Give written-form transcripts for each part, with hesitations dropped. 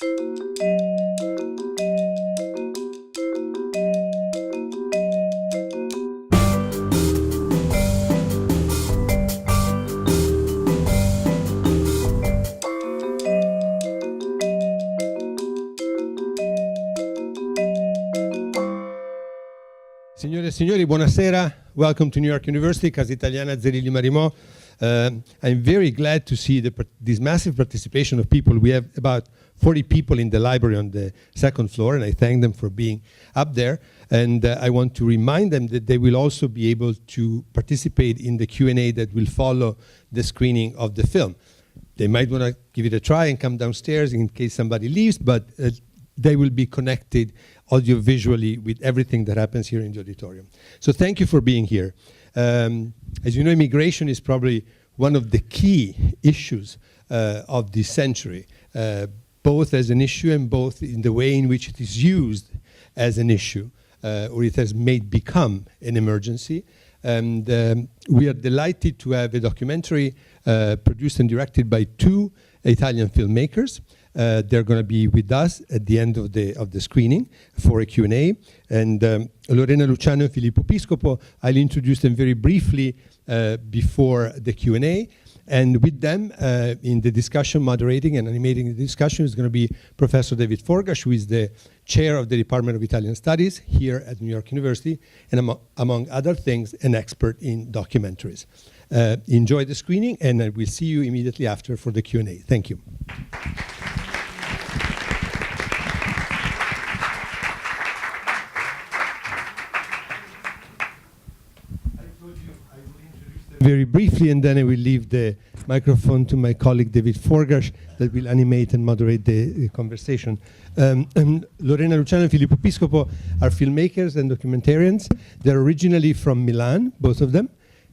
Signore e signori, buonasera. Welcome to New York University, Casa Italiana, Zerilli-Marimò. I'm very glad to see this massive participation of people. We have about 40 people in the library on the second floor, and I thank them for being up there. And I want to remind them that they will also be able to participate in the Q&A that will follow the screening of the film. They might want to give it a try and come downstairs in case somebody leaves, but they will be connected audio-visually with everything that happens here in the auditorium. So thank you for being here. As you know, immigration is probably one of the key issues of this century, both as an issue and both in the way in which it is used as an issue, or it has become an emergency. And we are delighted to have a documentary produced and directed by two Italian filmmakers. They're going to be with us at the end of the screening for a Q&A. And Lorena Luciano and Filippo Piscopo, I'll introduce them very briefly before the Q&A. And with them in the discussion, moderating and animating the discussion, is going to be Professor David Forgacs, who is the chair of the Department of Italian Studies here at New York University, and among other things, an expert in documentaries. Enjoy the screening, and I will see you immediately after for the Q&A. Thank you. Very briefly, and then I will leave the microphone to my colleague David Forgacs that will animate and moderate the conversation. Lorena Luciano and Filippo Piscopo are filmmakers and documentarians. They're originally from Milan, both of them.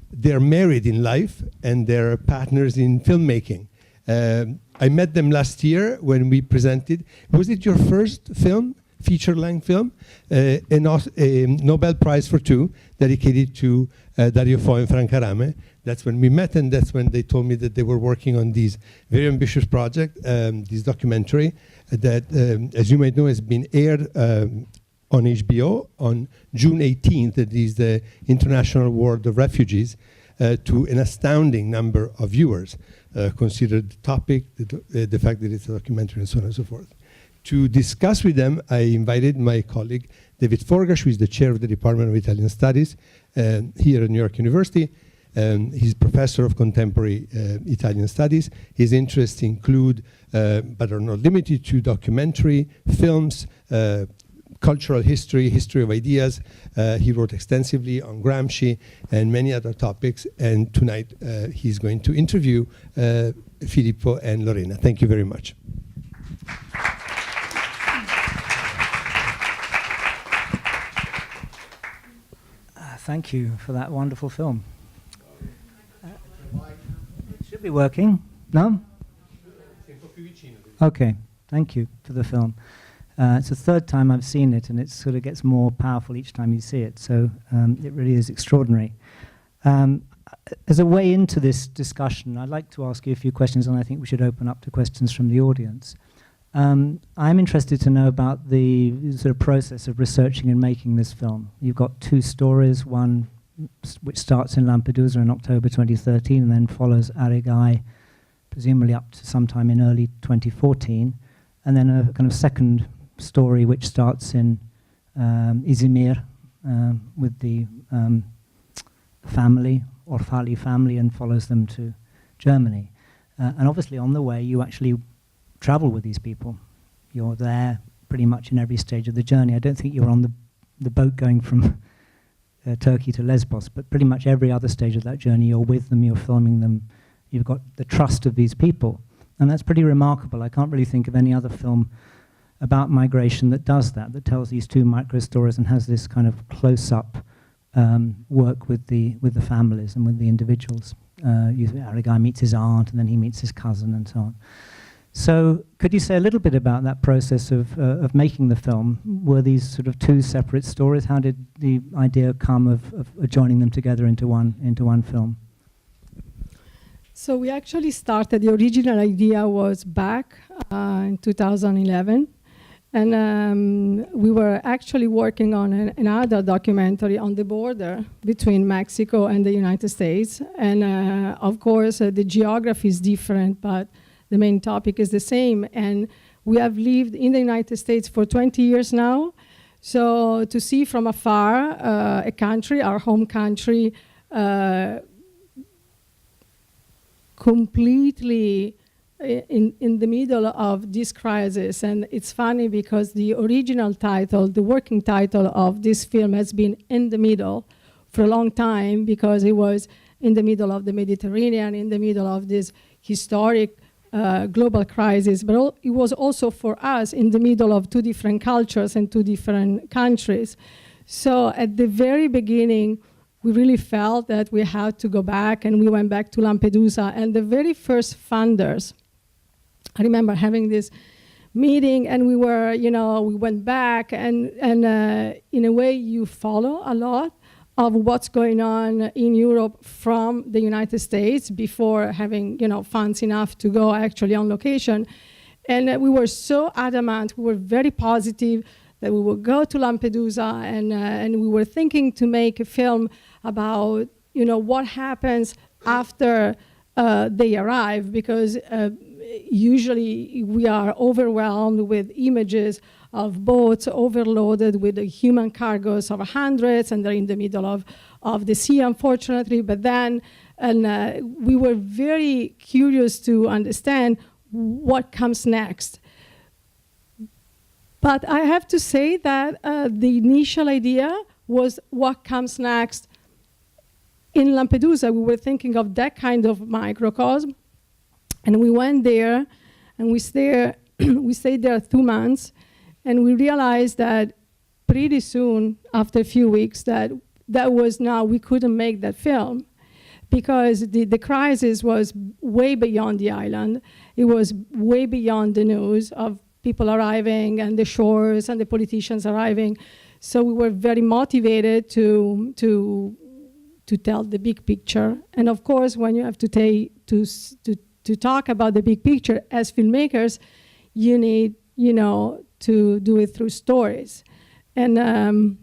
They're married in life, and they're partners in filmmaking. I met them last year when we presented. Was it your first film? Feature-length film, a Nobel Prize for two, dedicated to Dario Fo and Franca Rame. That's when we met, and that's when they told me that they were working on this very ambitious project, this documentary that, as you might know, has been aired on HBO on June 18th. That is the International Award of Refugees, to an astounding number of viewers. Consider the topic, the fact that it's a documentary, and so on and so forth. To discuss with them, I invited my colleague, David Forgacs, who is the chair of the Department of Italian Studies here at New York University. He's professor of contemporary Italian studies. His interests include, but are not limited to, documentary, films, cultural history, history of ideas. He wrote extensively on Gramsci and many other topics. And tonight, he's going to interview Filippo and Lorena. Thank you very much. Thank you for that wonderful film. It should be working. No? Okay. Thank you for the film. It's the third time I've seen it, and it sort of gets more powerful each time you see it. So it really is extraordinary. As a way into this discussion, I'd like to ask you a few questions, and I think we should open up to questions from the audience. I'm interested to know about the sort of process of researching and making this film. You've got two stories, one which starts in Lampedusa in October 2013 and then follows Aregai, presumably up to sometime in early 2014, and then a kind of second story which starts in Izmir with the family, Orfali family, and follows them to Germany. And obviously on the way you actually travel with these people. You're there pretty much in every stage of the journey. I don't think you're on the boat going from Turkey to Lesbos, but pretty much every other stage of that journey you're with them, you're filming them, you've got the trust of these people. And that's pretty remarkable. I can't really think of any other film about migration that does that, that tells these two micro stories and has this kind of close-up work with the families and with the individuals. Aregai meets his aunt, and then he meets his cousin, and so on. So could you say a little bit about that process of making the film? Were these sort of two separate stories? How did the idea come of joining them together into one film? So we actually started, the original idea was back in 2011. And we were actually working on another documentary on the border between Mexico and the United States. And of course, the geography is different, but the main topic is the same. And we have lived in the United States for 20 years now. So to see from afar a country, our home country, completely in the middle of this crisis. And it's funny because the original title, the working title of this film has been In the Middle for a long time, because it was in the middle of the Mediterranean, in the middle of this historic global crisis, but it was also for us in the middle of two different cultures and two different countries. So at the very beginning, we really felt that we had to go back, and we went back to Lampedusa. And the very first funders, I remember having this meeting, and we were, we went back, and in a way you follow a lot of what's going on in Europe from the United States before having, funds enough to go actually on location. And we were so adamant, we were very positive that we would go to Lampedusa, and we were thinking to make a film about, what happens after they arrive, because usually we are overwhelmed with images of boats overloaded with human cargoes of hundreds, and they're in the middle of the sea, unfortunately. But then, we were very curious to understand what comes next. But I have to say that the initial idea was what comes next. In Lampedusa, we were thinking of that kind of microcosm, and we went there, and we stayed there 2 months, and we realized that pretty soon, after a few weeks, that was now, we couldn't make that film, because the crisis was way beyond the island. It was way beyond the news of people arriving and the shores and the politicians arriving. So we were very motivated to tell the big picture. And of course, when you have to talk about the big picture as filmmakers, you need, to do it through stories. And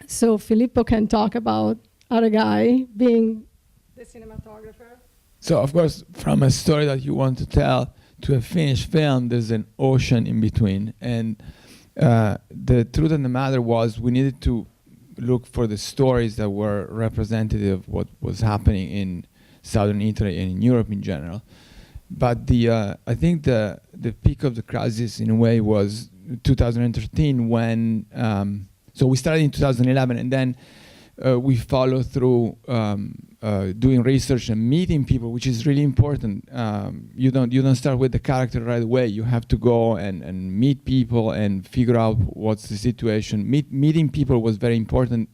so Filippo can talk about Aregai being the cinematographer. So of course, from a story that you want to tell to a finished film, there's an ocean in between. And the truth of the matter was, we needed to look for the stories that were representative of what was happening in southern Italy and in Europe in general. But I think the peak of the crisis in a way was 2013, when so we started in 2011, and then we follow through doing research and meeting people, which is really important. You don't start with the character right away. You have to go and meet people and figure out what's the situation. Meeting people was very important,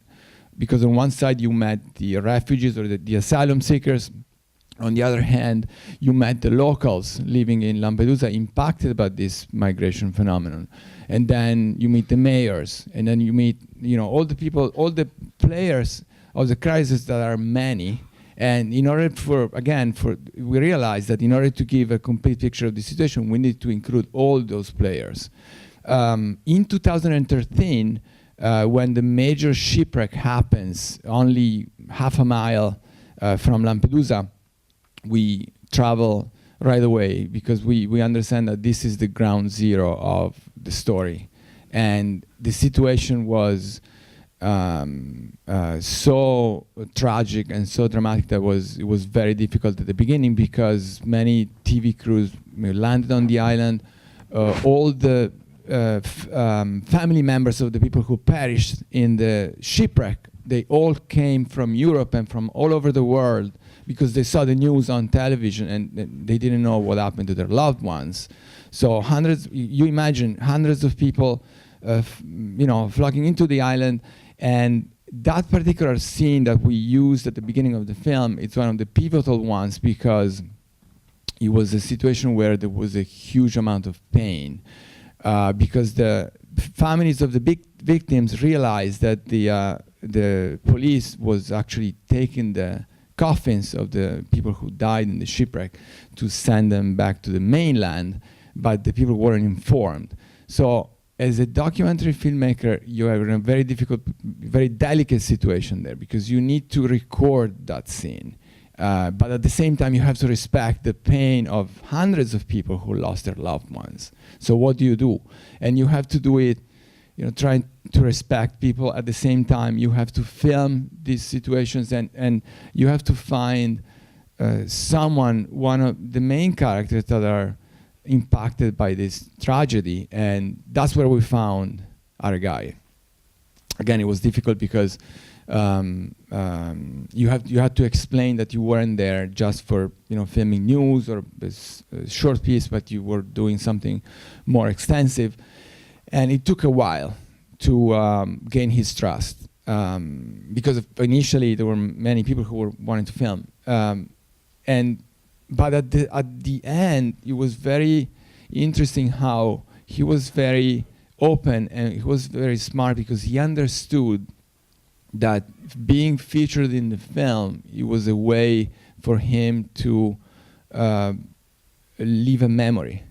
because on one side you met the refugees or the asylum seekers. On the other hand, you met the locals living in Lampedusa impacted by this migration phenomenon. And then you meet the mayors, and then you meet, all the people, all the players of the crisis that are many. And in order we realized that in order to give a complete picture of the situation, we need to include all those players. In 2013, when the major shipwreck happens, only half a mile from Lampedusa, we travel right away, because we understand that this is the ground zero of the story. And the situation was so tragic and so dramatic that it was very difficult at the beginning, because many TV crews landed on the island. All the family members of the people who perished in the shipwreck, they all came from Europe and from all over the world, because they saw the news on television and they didn't know what happened to their loved ones. So you imagine hundreds of people, flocking into the island. And that particular scene that we used at the beginning of the film, it's one of the pivotal ones, because it was a situation where there was a huge amount of pain, because the families of the big victims realized that the police was actually taking the coffins of the people who died in the shipwreck to send them back to the mainland, but the people weren't informed. So as a documentary filmmaker, you are in a very difficult, very delicate situation there, because you need to record that scene. But at the same time, you have to respect the pain of hundreds of people who lost their loved ones. So what do? And you have to do it, trying to respect people. At the same time, you have to film these situations, and you have to find one of the main characters that are impacted by this tragedy, and that's where we found Aregai. Again, it was difficult because you had to explain that you weren't there just for filming news or a short piece, but you were doing something more extensive, and it took a while to gain his trust, because initially there were many people who were wanting to film, but at the end, it was very interesting how he was very open, and he was very smart, because he understood that being featured in the film, it was a way for him to leave a memory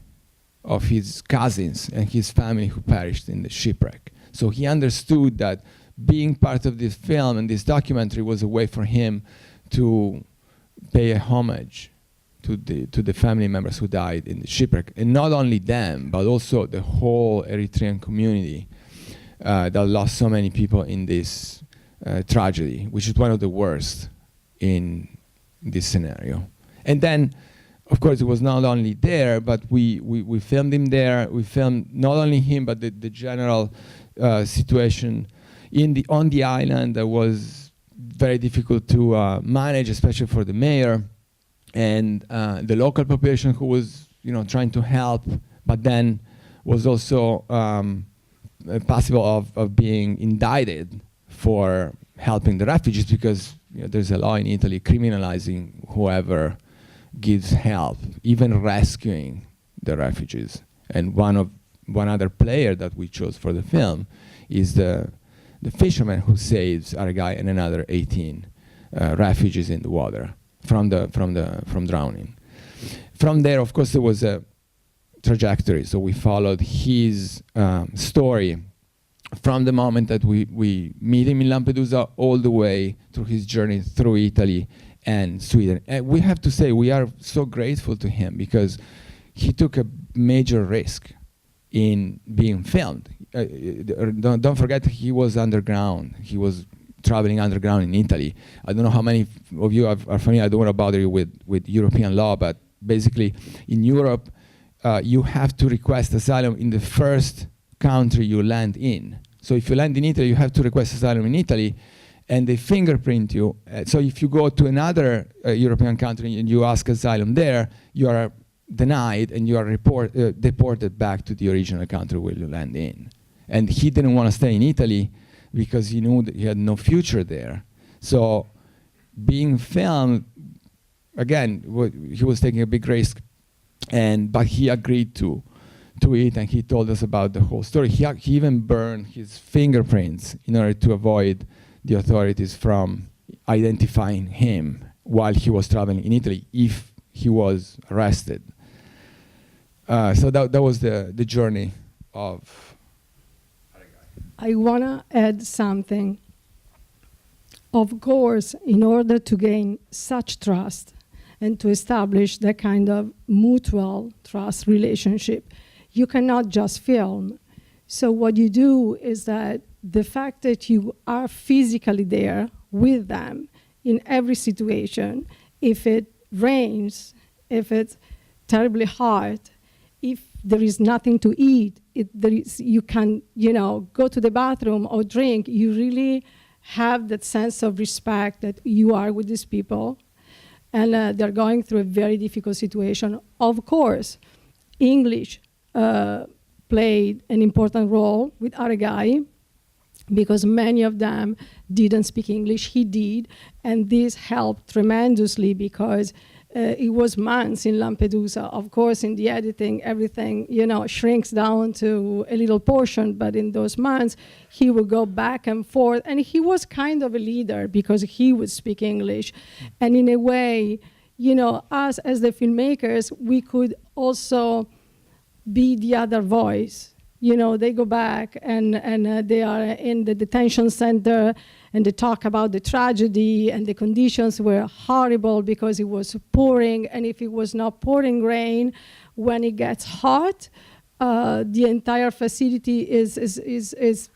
of his cousins and his family who perished in the shipwreck. So he understood that being part of this film and this documentary was a way for him to pay a homage to the family members who died in the shipwreck, and not only them, but also the whole Eritrean community that lost so many people in this tragedy, which is one of the worst in this scenario. And then, of course, it was not only there, but we filmed him there. We filmed not only him, but the general situation on the island that was very difficult to manage, especially for the mayor. And the local population who was, trying to help, but then was also possible of being indicted for helping the refugees, because there's a law in Italy criminalizing whoever gives help, even rescuing the refugees. And one other player that we chose for the film is the fisherman who saves Aregai and another 18 refugees in the water from drowning. From there, of course, there was a trajectory. So we followed his story from the moment that we meet him in Lampedusa all the way through his journey through Italy and Sweden. And we have to say we are so grateful to him, because he took a major risk in being filmed. Don't forget, he was underground. He was traveling underground in Italy. I don't know how many of you are familiar. I don't want to bother you with European law, but basically in Europe, you have to request asylum in the first country you land in. So if you land in Italy, you have to request asylum in Italy, and they fingerprint you. So if you go to another European country and you ask asylum there, you are denied, and you are deported back to the original country where you land in. And he didn't want to stay in Italy because he knew that he had no future there. So being filmed, again, he was taking a big risk, but he agreed to it, and he told us about the whole story. He even burned his fingerprints in order to avoid the authorities from identifying him while he was traveling in Italy if he was arrested. So that was the journey of Aregai. I want to add something. Of course, in order to gain such trust and to establish that kind of mutual trust relationship, you cannot just film. So what you do is that the fact that you are physically there with them in every situation, if it rains, if it's terribly hot, if there is nothing to eat, you can, go to the bathroom or drink, you really have that sense of respect that you are with these people, and they're going through a very difficult situation. Of course, English played an important role with Aregai, because many of them didn't speak English. He did, and this helped tremendously, because it was months in Lampedusa. Of course, in the editing, everything, shrinks down to a little portion, but in those months, he would go back and forth, and he was kind of a leader because he would speak English. And in a way, us as the filmmakers, we could also be the other voice. They go back and they are in the detention center, and they talk about the tragedy, and the conditions were horrible because it was pouring, and if it was not pouring rain, when it gets hot, the entire facility is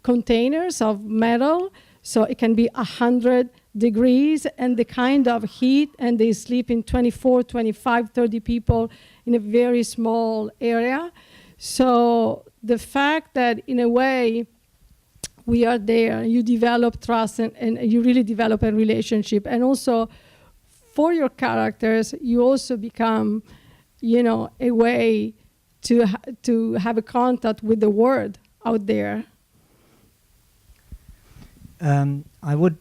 containers of metal, so it can be 100 degrees, and the kind of heat, and they sleep in 24, 25, 30 people in a very small area. So the fact that, in a way, we are there, you develop trust, and you really develop a relationship. And also, for your characters, you also become, a way to have a contact with the world out there. I would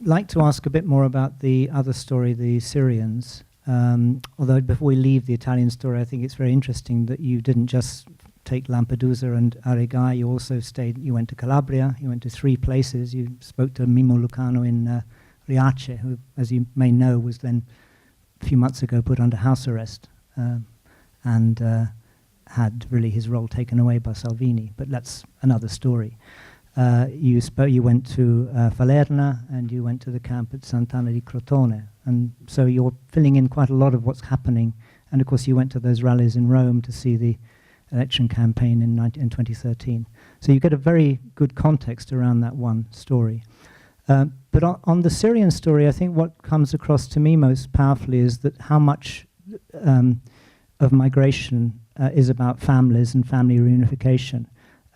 like to ask a bit more about the other story, the Syrians. Although before we leave the Italian story, I think it's very interesting that you didn't just take Lampedusa and Aregai, you went to Calabria, you went to 3 places, you spoke to Mimmo Lucano in Riace, who, as you may know, was then a few months ago put under house arrest and had really his role taken away by Salvini, but that's another story. You went to Falerna, and you went to the camp at Sant'Anna di Crotone, and so you're filling in quite a lot of what's happening. And of course, you went to those rallies in Rome to see the election campaign in 2013. So you get a very good context around that one story. But on the Syrian story, I think what comes across to me most powerfully is that how much of migration is about families and family reunification.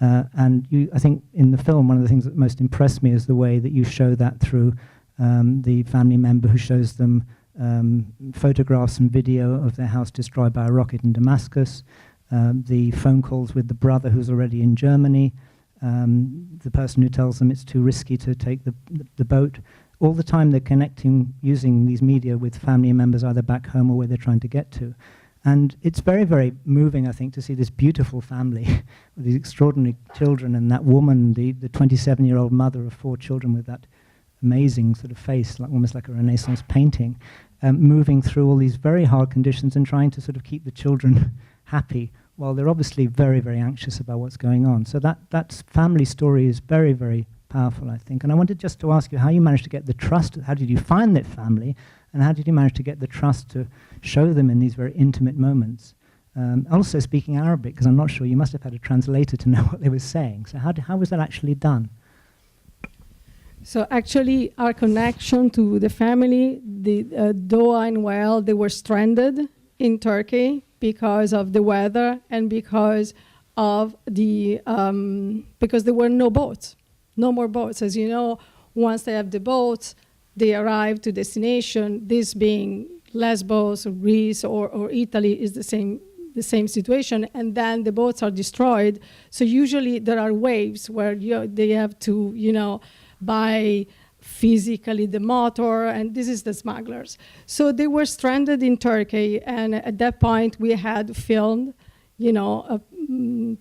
And I think in the film, one of the things that most impressed me is the way that you show that through the family member who shows them photographs and video of their house destroyed by a rocket in Damascus, the phone calls with the brother who's already in Germany, the person who tells them it's too risky to take the boat. All the time they're connecting using these media with family members either back home or where they're trying to get to. And it's very, very moving, I think, to see this beautiful family with these extraordinary children, and that woman, the 27-year-old mother of 4 children with that amazing sort of face, almost like a Renaissance painting, moving through all these very hard conditions and trying to sort of keep the children happy while they're obviously very, very anxious about what's going on. So that family story is very, very powerful, I think. And I wanted just to ask you how you managed to get the trust. How did you find that family? And how did you manage to get the trust to show them in these very intimate moments? Also speaking Arabic, because I'm not sure, you must have had a translator to know what they were saying. So how was that actually done? So actually, our connection to the family, Doa and Wael, they were stranded in Turkey because of the weather and because of because there were no boats, no more boats. As you know, once they have the boats, they arrive to destination. This being Lesbos or Greece or Italy is the same situation, and then the boats are destroyed. So usually there are waves where they have to buy physically the motor, and this is the smugglers. So they were stranded in Turkey, and at that point we had filmed, a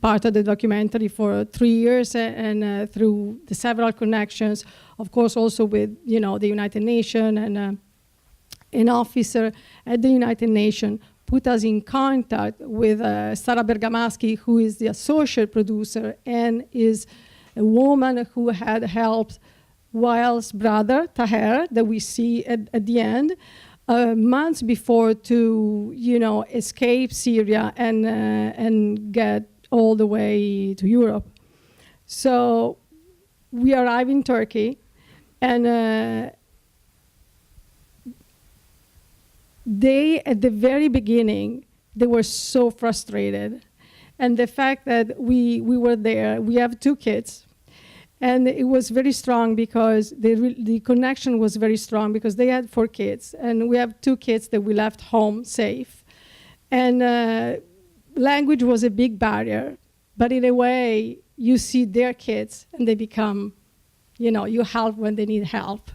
part of the documentary for 3 years, and through the several connections, of course, also with the United Nations, and an officer at the United Nations put us in contact with Sara Bergamaschi, who is the associate producer and is a woman who had helped Wael's brother, Taher, that we see at the end, months before to, escape Syria and get all the way to Europe. So we arrive in Turkey, and they, at the very beginning, they were so frustrated. And the fact that we were there, we have 2 kids, and it was very strong because the connection was very strong because they had 4 kids, and we have 2 kids that we left home safe. And language was a big barrier, but in a way, you see their kids and they become, you help when they need help.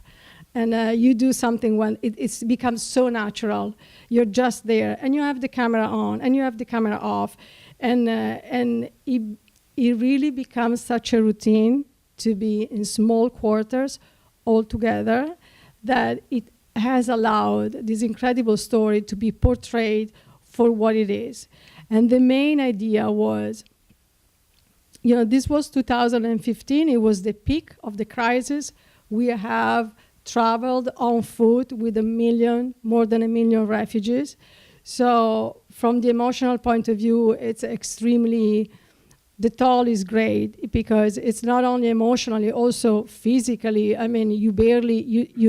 And you do something when it becomes so natural. You're just there, and you have the camera on, and you have the camera off, and it really becomes such a routine to be in small quarters all together that it has allowed this incredible story to be portrayed for what it is. And the main idea was, this was 2015. It was the peak of the crisis. We have traveled on foot with more than a million refugees. So from the emotional point of view, it's extremely, the toll is great because it's not only emotionally, also physically. I mean, you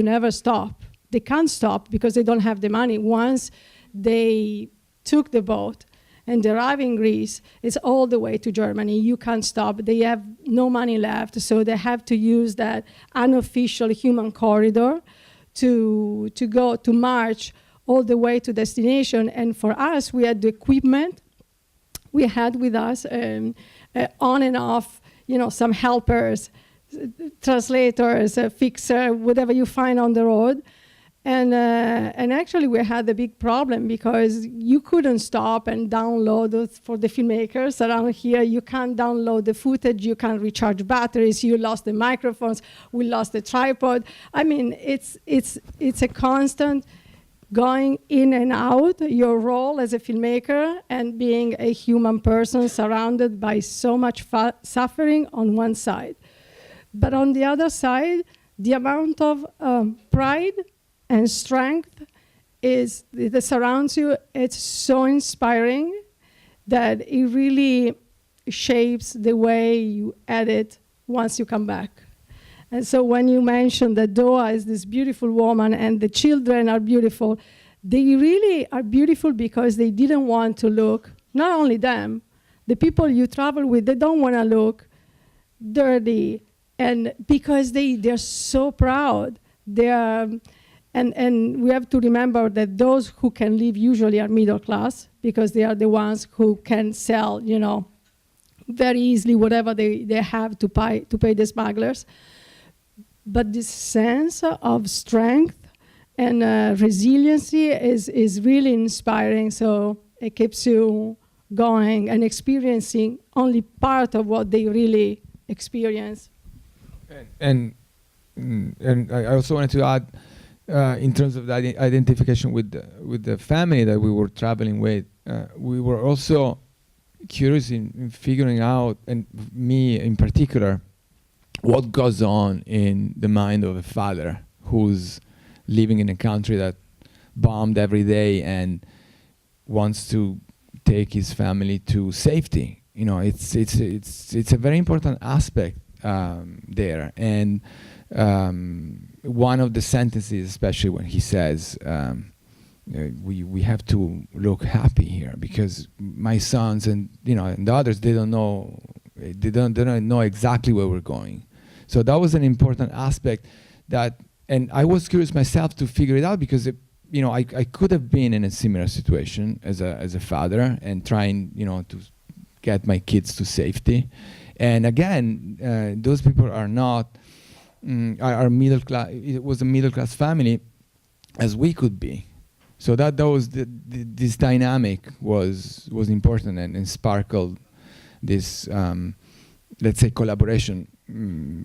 never stop. They can't stop because they don't have the money. Once they took the boat and arrive in Greece, it's all the way to Germany. You can't stop. They have no money left, so they have to use that unofficial human corridor to march all the way to destination. And for us, we had the equipment. We had with us on and off, some helpers, translators, a fixer, whatever you find on the road. And actually, we had a big problem because you couldn't stop and download for the filmmakers around here. You can't download the footage. You can't recharge batteries. You lost the microphones. We lost the tripod. I mean, it's a constant going in and out, your role as a filmmaker and being a human person surrounded by so much suffering on one side. But on the other side, the amount of pride and strength that surrounds you, it's so inspiring that it really shapes the way you edit once you come back. And so when you mentioned that Doa is this beautiful woman and the children are beautiful, they really are beautiful because they didn't want to look, not only them, the people you travel with, they don't want to look dirty, and because they're so proud. They are, and we have to remember that those who can live usually are middle class because they are the ones who can sell, very easily whatever they have to pay the smugglers. But this sense of strength and resiliency is really inspiring. So it keeps you going and experiencing only part of what they really experience. And I also wanted to add, in terms of the identification with the family that we were traveling with, we were also curious in figuring out, and me in particular, what goes on in the mind of a father who's living in a country that bombed every day and wants to take his family to safety. It's a very important aspect there. And one of the sentences, especially when he says, we have to look happy here because my sons and and the others, they don't know exactly where we're going. So that was an important aspect and I was curious myself to figure it out because I could have been in a similar situation as a father and trying to get my kids to safety. And again, those people are not are middle class. It was a middle class family, as we could be. So that was this dynamic was important and sparkled this let's say collaboration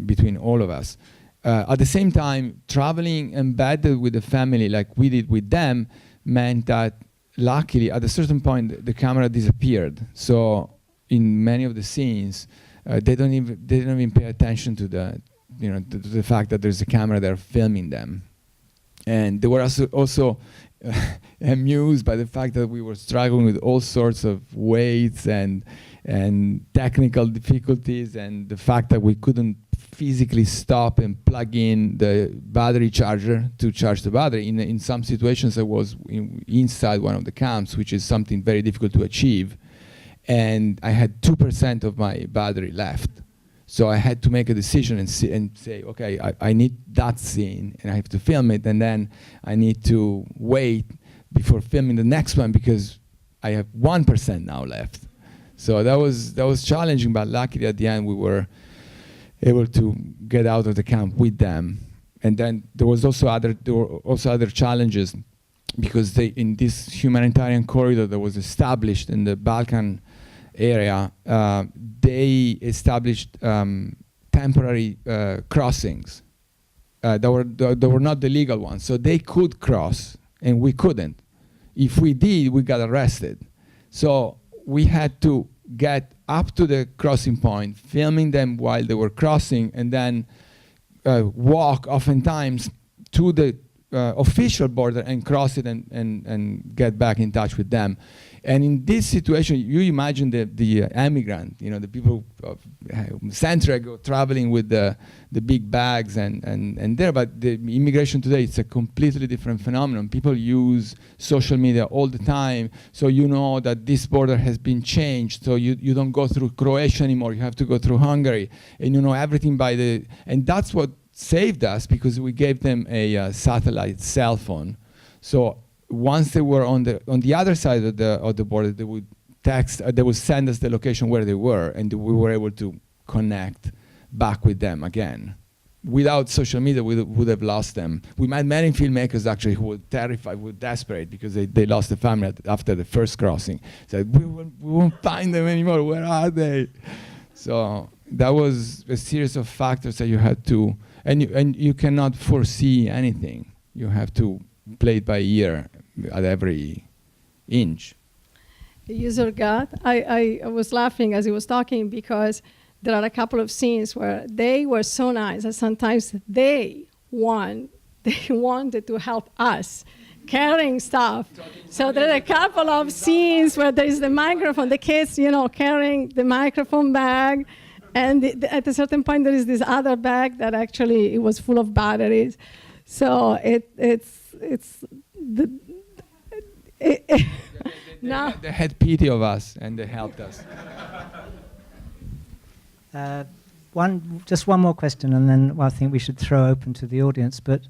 between all of us. At the same time, traveling embedded with the family like we did with them meant that luckily at a certain point the camera disappeared. So in many of the scenes, they don't even pay attention to to the fact that there's a camera there filming them, and they were also amused by the fact that we were struggling with all sorts of weights and technical difficulties, and the fact that we couldn't physically stop and plug in the battery charger to charge the battery. In some situations, I was inside one of the camps, which is something very difficult to achieve, and I had 2% of my battery left. So I had to make a decision and say, okay, I need that scene and I have to film it, and then I need to wait before filming the next one because I have 1% now left. So that was challenging, but luckily at the end we were able to get out of the camp with them and then there were also other challenges, because in this humanitarian corridor that was established in the Balkan area, they established temporary crossings that were not the legal ones. So they could cross, and we couldn't. If we did, we got arrested. So we had to get up to the crossing point, filming them while they were crossing, and then walk oftentimes to the official border and cross it and get back in touch with them. And in this situation, you imagine the emigrant, the people of Centrego traveling with the big bags and there. But the immigration today, it's a completely different phenomenon. People use social media all the time, so you know that this border has been changed. So you don't go through Croatia anymore. You have to go through Hungary, and you know everything and that's what saved us, because we gave them a satellite cell phone. So once they were on the other side of the border, they would they would send us the location where they were, and we were able to connect back with them again. Without social media, we would have lost them. We met many filmmakers actually who were terrified, were desperate, because they lost the family after the first crossing. Said, we won't find them anymore. Where are they? So that was a series of factors that you had to, and you cannot foresee anything. You have to play it by ear at every inch. User gut. I was laughing as he was talking, because there are a couple of scenes where they were so nice, and sometimes they wanted to help us carrying stuff. So there are a couple of scenes where there is the microphone, the kids, carrying the microphone bag, and at a certain point there is this other bag that actually it was full of batteries. So they had pity of us, and they helped us. Just one more question, and then I think we should throw open to the audience. But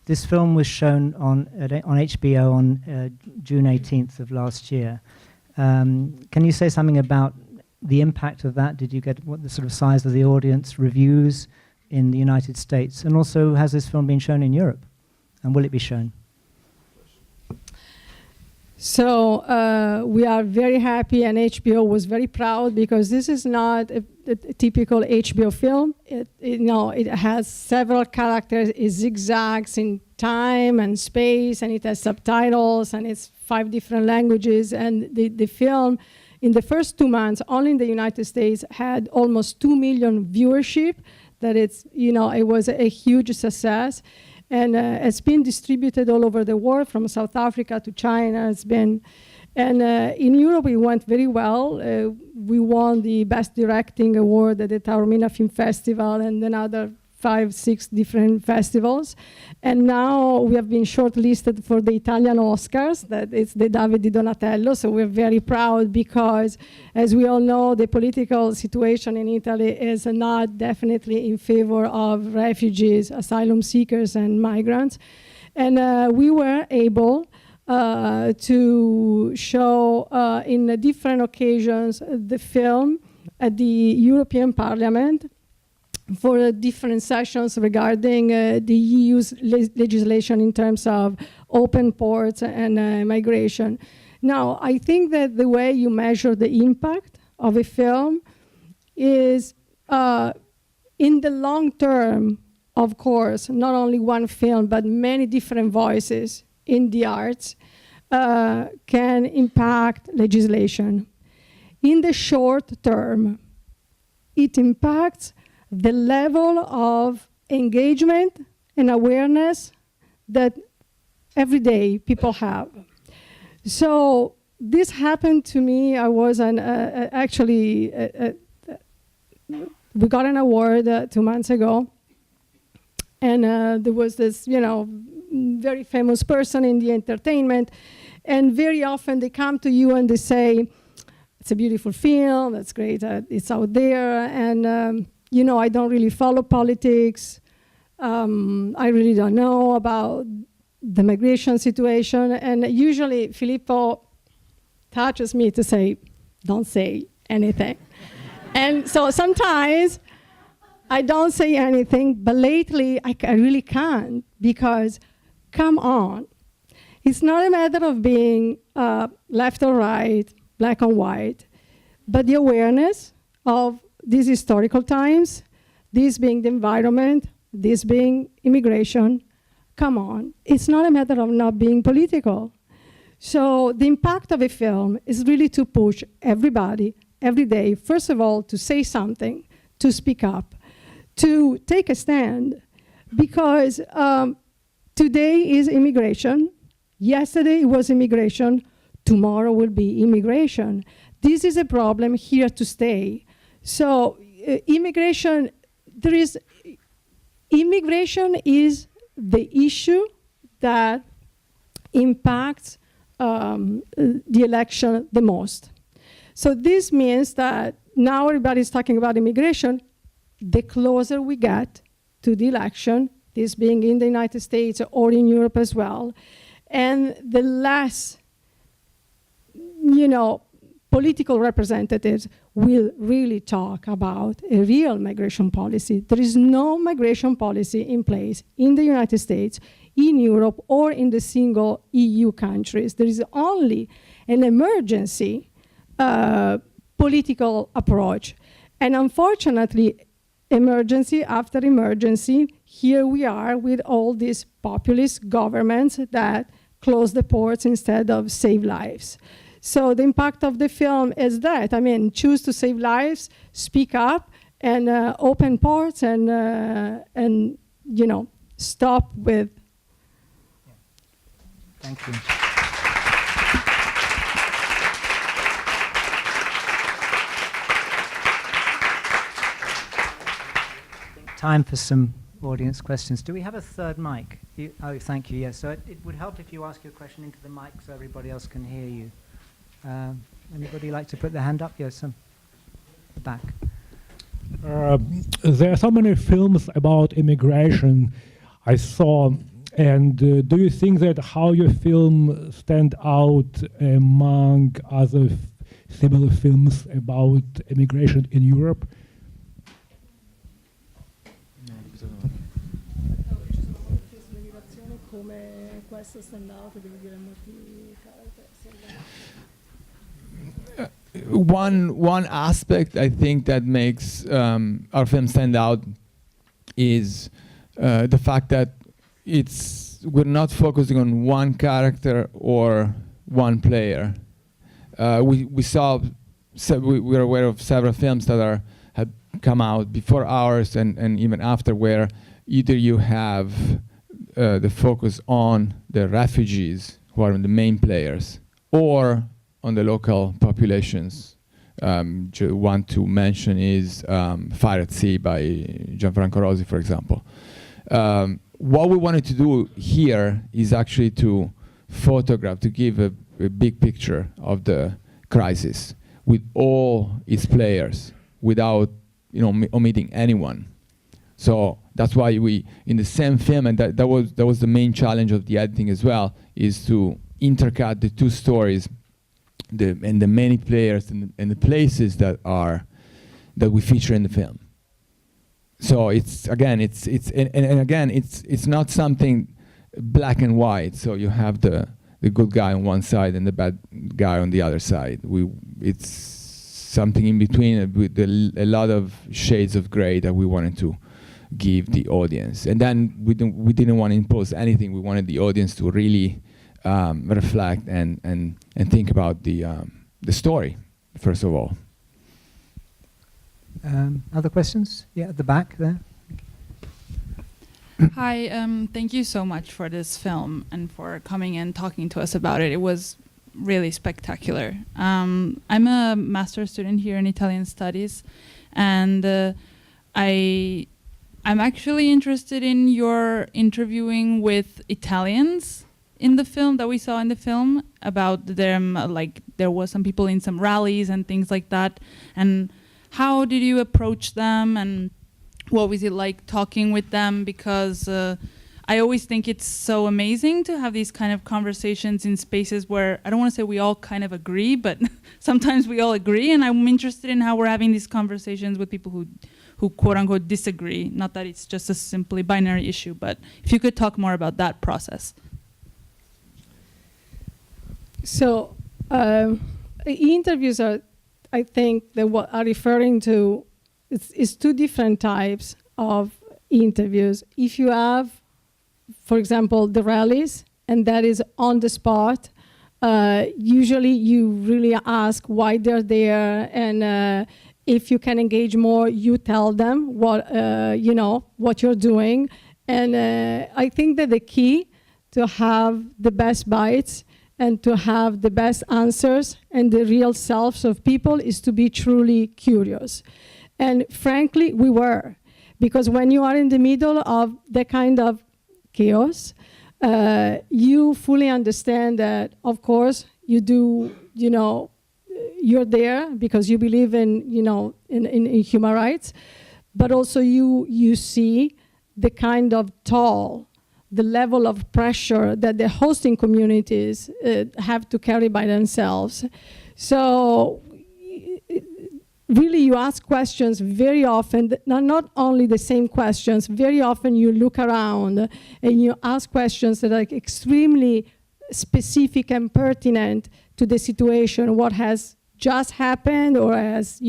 this film was shown on HBO on June 18th of last year. Can you say something about the impact of that? Did you get what the sort of size of the audience, reviews in the United States, and also has this film been shown in Europe, and will it be shown? So we are very happy, and HBO was very proud, because this is not a typical HBO film. It has several characters, it zigzags in time and space, and it has subtitles, and it's 5 different languages. And the film, in the first 2 months, only in the United States, had almost 2 million viewership. That it was a huge success. And it's been distributed all over the world, from South Africa to China. In Europe it went very well. We won the Best Directing Award at the Taormina Film Festival and another 5-6 different festivals. And now we have been shortlisted for the Italian Oscars, that it's the David Di Donatello. So we're very proud, because as we all know, the political situation in Italy is not definitely in favor of refugees, asylum seekers, and migrants. And we were able to show in different occasions the film at the European Parliament for different sessions regarding the EU's legislation in terms of open ports and migration. Now, I think that the way you measure the impact of a film is in the long term, of course, not only one film, but many different voices in the arts can impact legislation. In the short term, it impacts the level of engagement and awareness that every day people have. So this happened to me. I was we got an award 2 months ago, and there was this, very famous person in the entertainment, and very often they come to you and they say, "It's a beautiful film. That's great. It's out there, and." I don't really follow politics. I really don't know about the migration situation. And usually Filippo touches me to say, don't say anything. And so sometimes I don't say anything, but lately I really can't, because, come on. It's not a matter of being left or right, black and white, but the awareness of these historical times, this being the environment, this being immigration. Come on, it's not a matter of not being political. So the impact of a film is really to push everybody, every day, first of all, to say something, to speak up, to take a stand, because today is immigration, yesterday it was immigration, tomorrow will be immigration. This is a problem here to stay. So immigration is the issue that impacts the election the most. So this means that now everybody's talking about immigration. The closer we get to the election, this being in the United States or in Europe as well, and the less, political representatives will really talk about a real migration policy. There is no migration policy in place in the United States, in Europe, or in the single EU countries. There is only an emergency political approach. And unfortunately, emergency after emergency, here we are with all these populist governments that close the ports instead of save lives. So the impact of the film is that, choose to save lives, speak up, and open ports, and stop with. Thank you. Time for some audience questions. Do we have a third mic? Oh, thank you. Yes. So it would help if you ask your question into the mic so everybody else can hear you. Anybody like to put their hand up? Yes, some back. There are so many films about immigration I saw, and do you think that how your film stand out among other similar films about immigration in Europe? One aspect I think that makes our film stand out is the fact that we're not focusing on one character or one player. We're aware of several films that have come out before ours and even after, where either you have the focus on the refugees, who are the main players, or on the local populations. One to mention is Fire at Sea by Gianfranco Rosi, for example. What we wanted to do here is actually to photograph, to give a big picture of the crisis with all its players, without omitting anyone. So that's why we, in the same film, and that was the main challenge of the editing as well, is to intercut the two stories, and the many players and the places that we feature in the film. So it's not something black and white. So you have the good guy on one side and the bad guy on the other side. It's something in between with a lot of shades of gray that we wanted to give the audience. And then we didn't want to impose anything. We wanted the audience to really reflect and think about the story, first of all. Other questions? Yeah, at the back there. Hi, thank you so much for this film and for coming and talking to us about it. It was really spectacular. I'm a master's student here in Italian studies, and I'm actually interested in your interviewing with Italians in the film, that we saw in the film, about them, like there was some people in some rallies and things like that, and how did you approach them, and what was it like talking with them? Because I always think it's so amazing to have these kind of conversations in spaces where, I don't want to say we all kind of agree, but sometimes we all agree, and I'm interested in how we're having these conversations with people who quote unquote disagree. Not that it's just a simply binary issue, but if you could talk more about that process. So interviews are, I think, that what are referring to is two different types of interviews. If you have, for example, the rallies, and that is on the spot, usually you really ask why they're there, and if you can engage more, you tell them what what you're doing. And I think that the key to have the best bites and to have the best answers and the real selves of people is to be truly curious. And frankly, we were. Because when you are in the middle of that kind of chaos, you fully understand that, of course, you do, you're there because you believe in, in human rights, but also you see the kind of toll, the level of pressure that the hosting communities have to carry by themselves. So really you ask questions very often, not only the same questions, very often you look around and you ask questions that are extremely specific and pertinent to the situation, what has just happened or has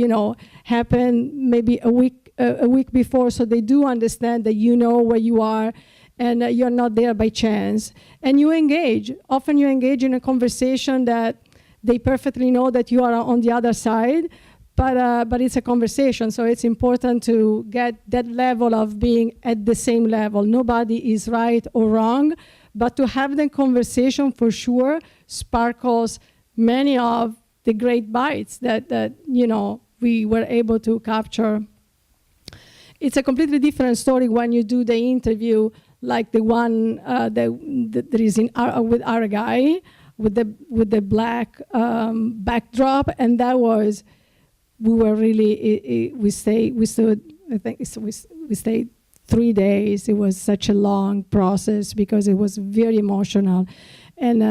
happened maybe a week before, so they do understand that you know where you are and you're not there by chance. And you engage. Often you engage in a conversation that they perfectly know that you are on the other side, but it's a conversation, so it's important to get that level of being at the same level. Nobody is right or wrong, but to have the conversation for sure sparkles many of the great bites that we were able to capture. It's a completely different story when you do the interview like the one that is with Aregai, with the black backdrop, and that was, we were really, we stayed 3 days. It was such a long process because it was very emotional. And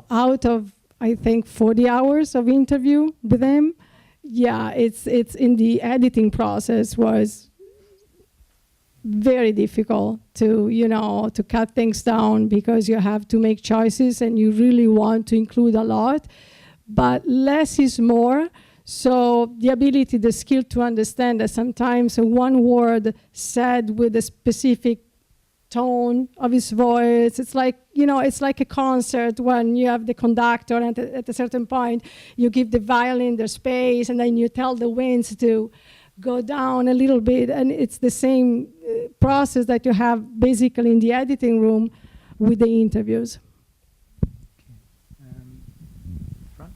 out of, I think, 40 hours of interview with him, yeah, it's in the editing process was very difficult to cut things down because you have to make choices and you really want to include a lot, but less is more. So the ability, the skill to understand that sometimes one word said with a specific tone of his voice, it's like, it's like a concert when you have the conductor and at a certain point you give the violin their space and then you tell the winds to go down a little bit, and it's the same process that you have basically in the editing room with the interviews. Front.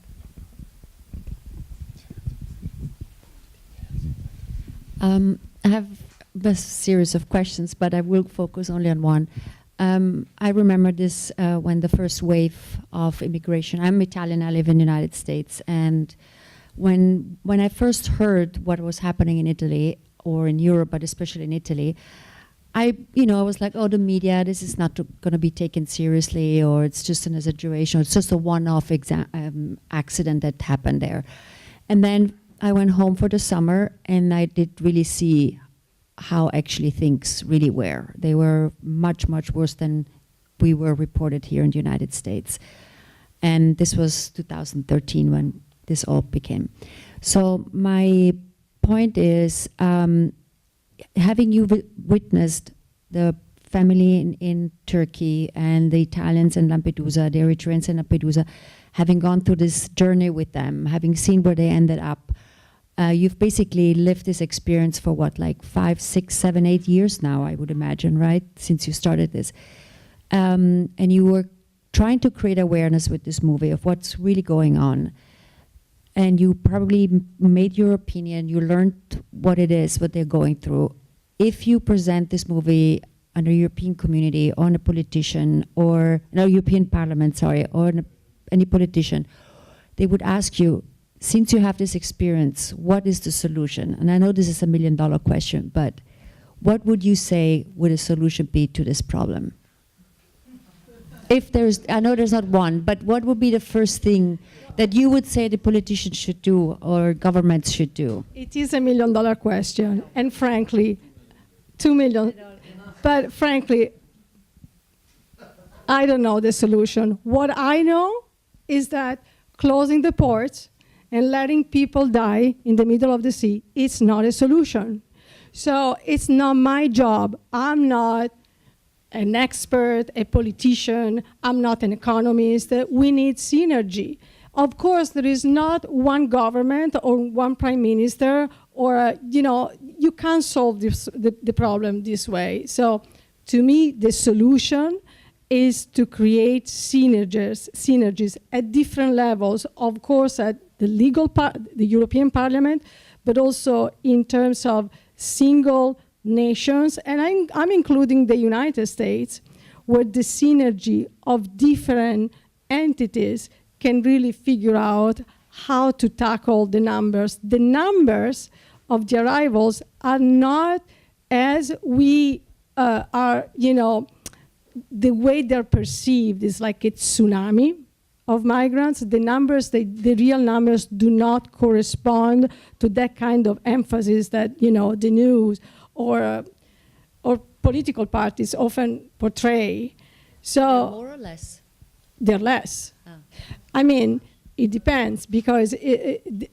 I have a series of questions, but I will focus only on one. I remember this when the first wave of immigration, I'm Italian, I live in the United States, and when I first heard what was happening in Italy or in Europe, but especially in Italy, I was like, oh, the media, this is not going to be taken seriously, or it's just an exaggeration, or it's just a one-off accident that happened there. And then I went home for the summer, and I did really see how actually things really were. They were much, much worse than we were reported here in the United States. And this was 2013 when this all became. So my point is, having you witnessed the family in Turkey and the Italians in Lampedusa, the Eritreans in Lampedusa, having gone through this journey with them, having seen where they ended up, you've basically lived this experience for what, like 5, 6, 7, 8 years now, I would imagine, right? Since you started this. And you were trying to create awareness with this movie of what's really going on. And you probably made your opinion, you learned what it is, what they're going through. If you present this movie on a European community, or on a politician, or no, European Parliament, sorry, or any politician, they would ask you, since you have this experience, what is the solution? And I know this is $1 million question, but what would you say would a solution be to this problem? If there's, I know there's not one, but what would be the first thing that you would say the politicians should do or governments should do? It is $1 million question, and frankly, 2 million. But frankly, I don't know the solution. What I know is that closing the ports and letting people die in the middle of the sea is not a solution. So it's not my job. I'm not an expert, a politician. I'm not an economist. We need synergy. Of course, there is not one government or one prime minister, or you can't solve the problem this way. So, to me, the solution is to create synergies at different levels. Of course, at the the European Parliament, but also in terms of single nations, and I'm including the United States, where the synergy of different entities can really figure out how to tackle the numbers. The numbers of the arrivals are not as we are, the way they're perceived is like a tsunami of migrants. The numbers, the real numbers do not correspond to that kind of emphasis that, the news or political parties often portray. So More or less? They're less. Ah. I mean, it depends, because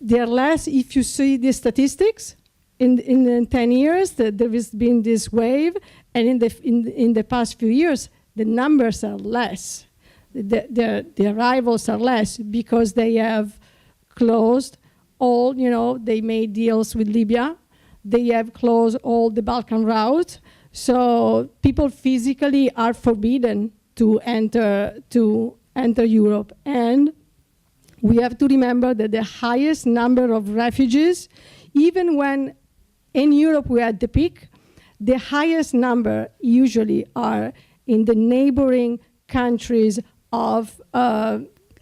they're less if you see the statistics. In 10 years, there has been this wave, and in the past few years, the numbers are less. The arrivals are less because they have closed all, they made deals with Libya. They have closed all the Balkan route. So people physically are forbidden to enter Europe. And we have to remember that the highest number of refugees, even when in Europe we're at the peak, the highest number usually are in the neighboring countries of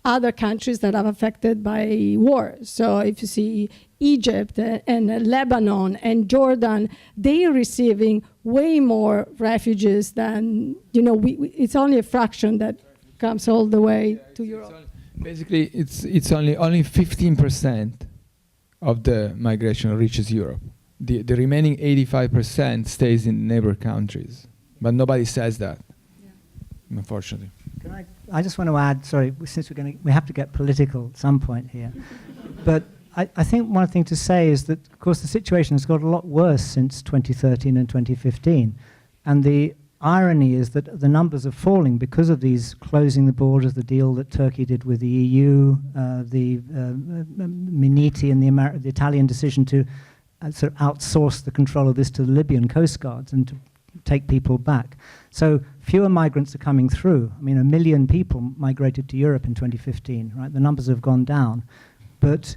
other countries that are affected by war. So if you see Egypt and Lebanon and Jordan, they are receiving way more refugees than, it's only a fraction that comes all the way to Europe. Basically, it's only 15% of the migration reaches Europe. The remaining 85% stays in neighbor countries, but nobody says that, unfortunately. I just want to add, sorry, since we have to get political at some point here, but I think one thing to say is that, of course, the situation has got a lot worse since 2013 and 2015, and the irony is that the numbers are falling because of these closing the borders, the deal that Turkey did with the EU, the Miniti and the Italian decision to sort of outsource the control of this to the Libyan coast guards and to take people back. So fewer migrants are coming through. I mean, 1 million people migrated to Europe in 2015, right? The numbers have gone down. But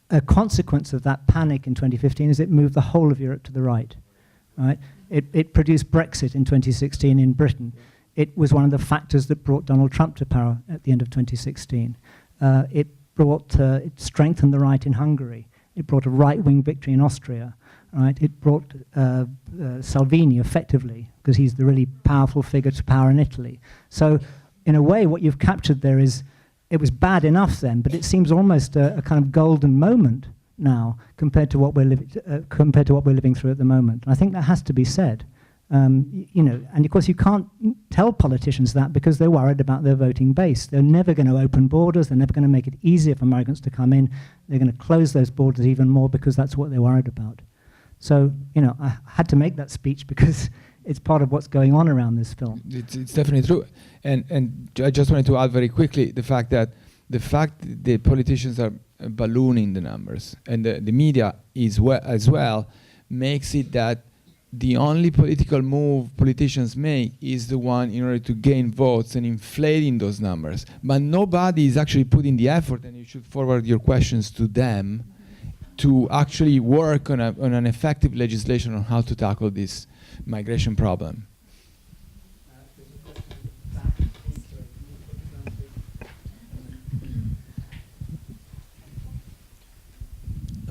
a consequence of that panic in 2015 is it moved the whole of Europe to the right, right? It produced Brexit in 2016 in Britain. It was one of the factors that brought Donald Trump to power at the end of 2016. It strengthened the right in Hungary. It brought a right-wing victory in Austria. Right? It brought Salvini effectively, because he's the really powerful figure to power in Italy. So in a way, what you've captured there is, it was bad enough then, but it seems almost a kind of golden moment now compared to what we're living through at the moment. And I think that has to be said. And of course you can't tell politicians that because they're worried about their voting base. They're never going to open borders. They're never going to make it easier for migrants to come in. They're going to close those borders even more because that's what they're worried about. So, I had to make that speech because it's part of what's going on around this film. It's definitely true. And I just wanted to add very quickly the fact that the politicians are ballooning the numbers, and the media as well makes it that the only political move politicians make is the one in order to gain votes and inflating those numbers. But nobody is actually putting the effort, and you should forward your questions to them, to actually work on an effective legislation on how to tackle this migration problem.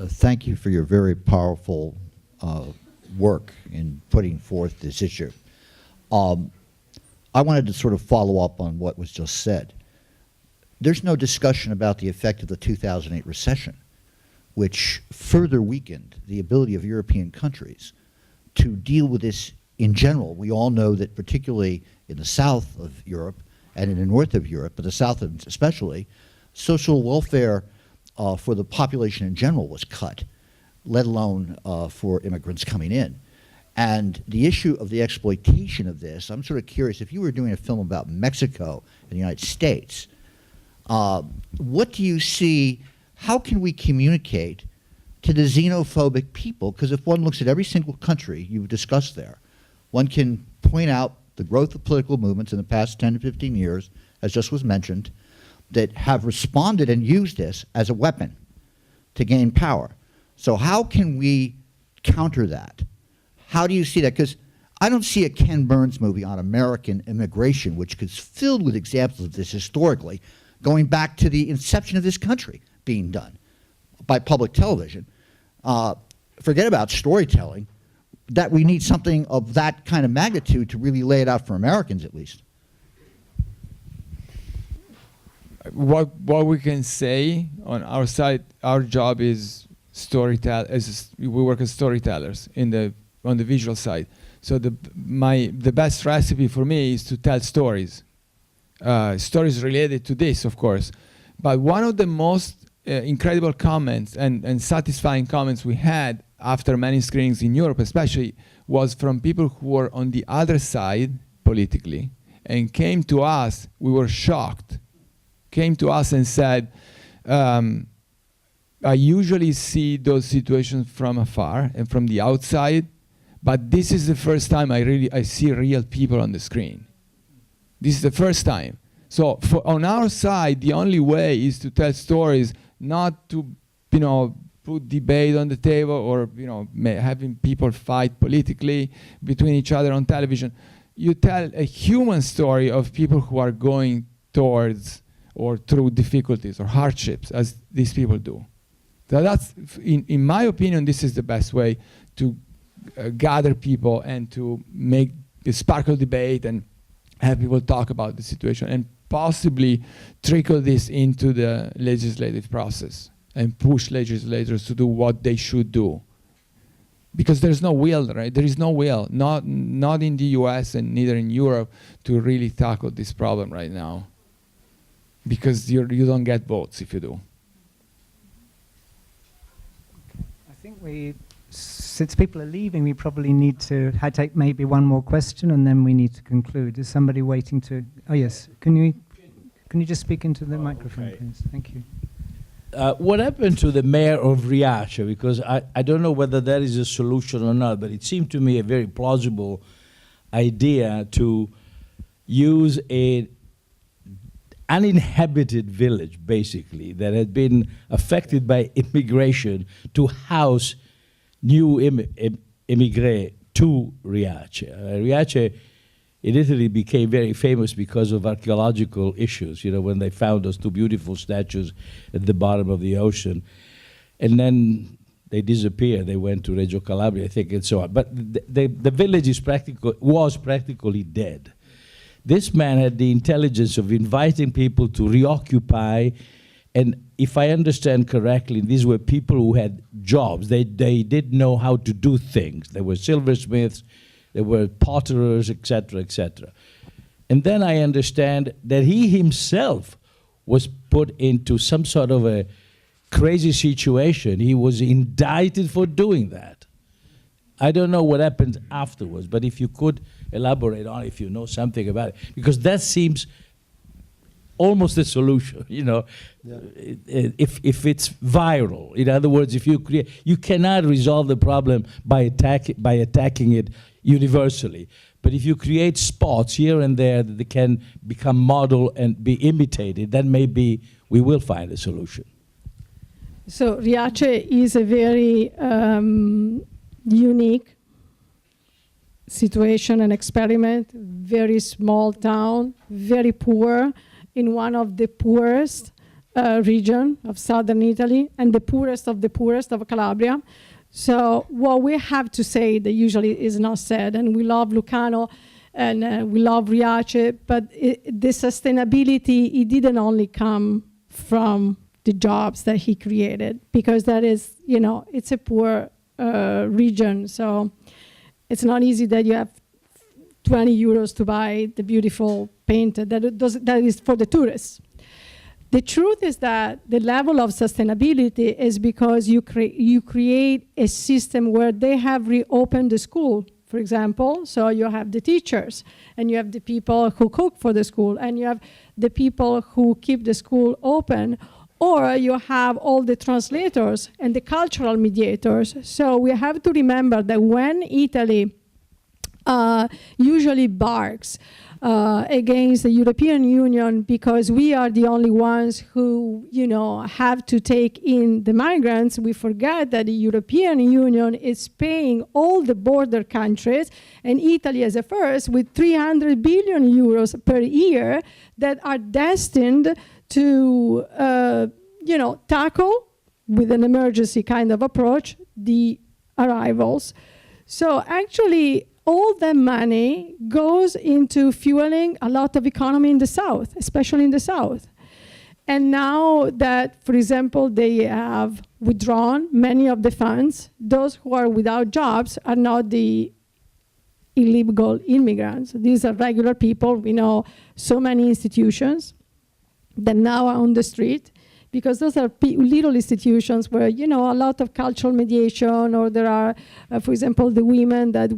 Thank you for your very powerful work in putting forth this issue. I wanted to sort of follow up on what was just said. There's no discussion about the effect of the 2008 recession, which further weakened the ability of European countries to deal with this in general. We all know that particularly in the south of Europe and in the north of Europe, but the south especially, social welfare for the population in general was cut, let alone for immigrants coming in. And the issue of the exploitation of this, I'm sort of curious, if you were doing a film about Mexico and the United States, what do you see, how can we communicate to the xenophobic people? Because if one looks at every single country you've discussed there, one can point out the growth of political movements in the past 10 to 15 years, as just was mentioned, that have responded and used this as a weapon to gain power. So how can we counter that? How do you see that? Because I don't see a Ken Burns movie on American immigration, which is filled with examples of this historically, going back to the inception of this country being done by public television. Forget about storytelling, that we need something of that kind of magnitude to really lay it out for Americans at least. What we can say on our side, our job is we work as storytellers on the visual side. So the best recipe for me is to tell stories, stories related to this, of course. But one of the most incredible comments and satisfying comments we had after many screenings in Europe, especially, was from people who were on the other side politically and came to us. We were shocked. Came to us and said, I usually see those situations from afar and from the outside, but this is the first time I see real people on the screen. This is the first time. So on our side, the only way is to tell stories, not to, put debate on the table or, having people fight politically between each other on television. You tell a human story of people who are going towards or through difficulties or hardships, as these people do. So that's, in my opinion, this is the best way to gather people and to make a sparkle debate and have people talk about the situation and possibly trickle this into the legislative process and push legislators to do what they should do. Because there's no will, right? There is no will, not in the US and neither in Europe, to really tackle this problem right now. Because you don't get votes if you do. I think since people are leaving, we probably need to take maybe one more question and then we need to conclude. Is somebody waiting to? Oh yes, can you just speak into the microphone, okay. please? Thank you. What happened to the mayor of Riace? Because I don't know whether that is a solution or not, but it seemed to me a very plausible idea to use an uninhabited village, basically, that had been affected by immigration to house new immigrants to Riace. Riace in Italy became very famous because of archaeological issues, when they found those two beautiful statues at the bottom of the ocean. And then they disappeared. They went to Reggio Calabria, I think, and so on. But the village was practically dead. This man had the intelligence of inviting people to reoccupy, and if I understand correctly, these were people who had jobs. They did know how to do things. They were silversmiths, there were potterers, etc., etc. And then I understand that he himself was put into some sort of a crazy situation. He was indicted for doing that. I don't know what happened afterwards, but if you could elaborate on it, if you know something about it, because that seems almost a solution, if it's viral. In other words, if you cannot resolve the problem by attacking it universally. But if you create spots here and there that they can become model and be imitated, then maybe we will find a solution. So Riace is a very unique situation and experiment, very small town, very poor, in one of the poorest region of southern Italy and the poorest of Calabria. So what we have to say that usually is not said, and we love Lucano and we love Riace, but the sustainability, it didn't only come from the jobs that he created, because that is, it's a poor region, so it's not easy that you have 20 euros to buy the beautiful paint that is for the tourists. The truth is that the level of sustainability is because you create a system where they have reopened the school, for example. So you have the teachers, and you have the people who cook for the school, and you have the people who keep the school open, or you have all the translators and the cultural mediators. So we have to remember that when Italy usually barks against the European Union because we are the only ones who, have to take in the migrants, we forget that the European Union is paying all the border countries, and Italy as a first, with 300 billion euros per year that are destined to, tackle with an emergency kind of approach the arrivals. So actually, all that money goes into fueling a lot of economy in the South, especially in the South. And now that, for example, they have withdrawn many of the funds, those who are without jobs are not the illegal immigrants. These are regular people. We know so many institutions that now are on the street, because those are little institutions where, a lot of cultural mediation, or there are, for example, the women that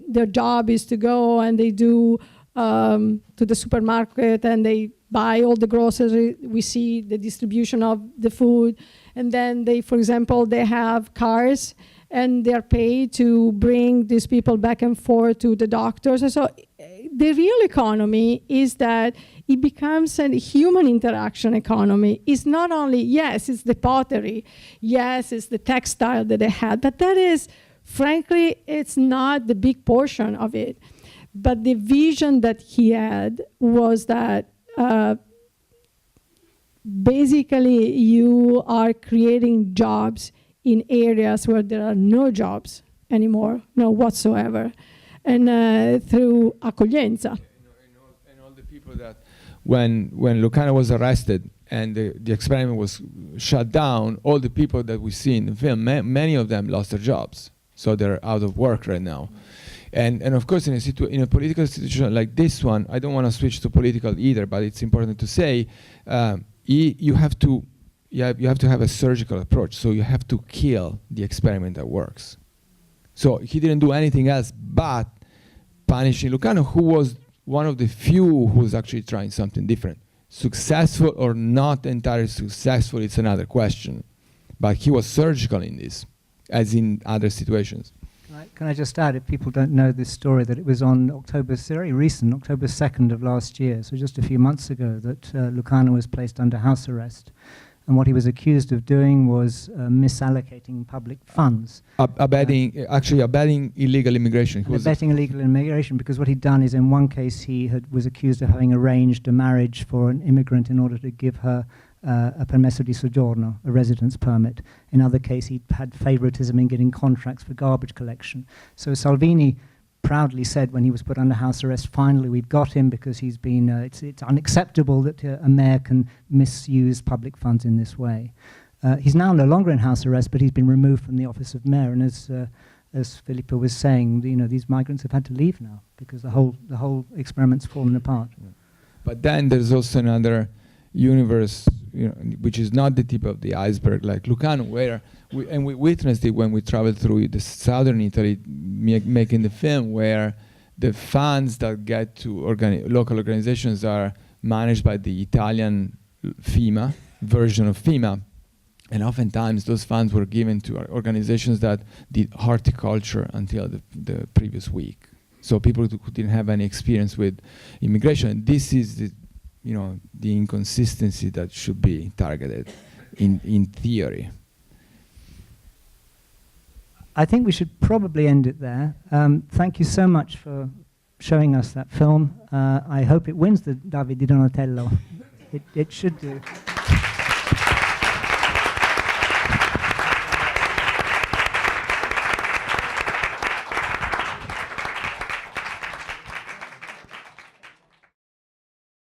their job is to go and they do to the supermarket and they buy all the groceries. We see the distribution of the food. And then they, for example, they have cars and they're paid to bring these people back and forth to the doctors. And so the real economy is that it becomes a human interaction economy. It's not only, yes, it's the pottery, yes, it's the textile that they had, but that is, frankly, it's not the big portion of it. But the vision that he had was that basically you are creating jobs in areas where there are no jobs anymore, no whatsoever, and through accoglienza. And all the people that, when Luciano was arrested and the experiment was shut down, all the people that we see in the film, many of them lost their jobs, so they're out of work right now. And of course, in a political situation like this one, I don't want to switch to political either, but it's important to say you have to have a surgical approach. So you have to kill the experiment that works. So he didn't do anything else but punishing Luciano, who was one of the few who was actually trying something different. Successful or not entirely successful, it's another question. But he was surgical in this, as in other situations. Can I just add, if people don't know this story, that it was on very recent, October 2nd of last year, so just a few months ago, that Luciano was placed under house arrest. And what he was accused of doing was misallocating public funds. Abetting illegal immigration. Abetting illegal immigration, because what he'd done is, in one case, he was accused of having arranged a marriage for an immigrant in order to give her a permesso di soggiorno, a residence permit. In other case, he had favoritism in getting contracts for garbage collection. So Salvini proudly said when he was put under house arrest, finally we've got him, because he's been, it's unacceptable that a mayor can misuse public funds in this way. He's now no longer in house arrest, but he's been removed from the office of mayor, and as Filippo was saying, these migrants have had to leave now, because the whole experiment's fallen apart. Yeah. But then there's also another universe, which is not the tip of the iceberg, like Luciano, where we witnessed it when we traveled through the southern Italy, making the film, where the funds that get to local organizations are managed by the Italian FEMA version of FEMA, and oftentimes those funds were given to organizations that did horticulture until the previous week. So people who didn't have any experience with immigration. This is the inconsistency that should be targeted in theory. I think we should probably end it there. Thank you so much for showing us that film. I hope it wins the David di Donatello. It should do.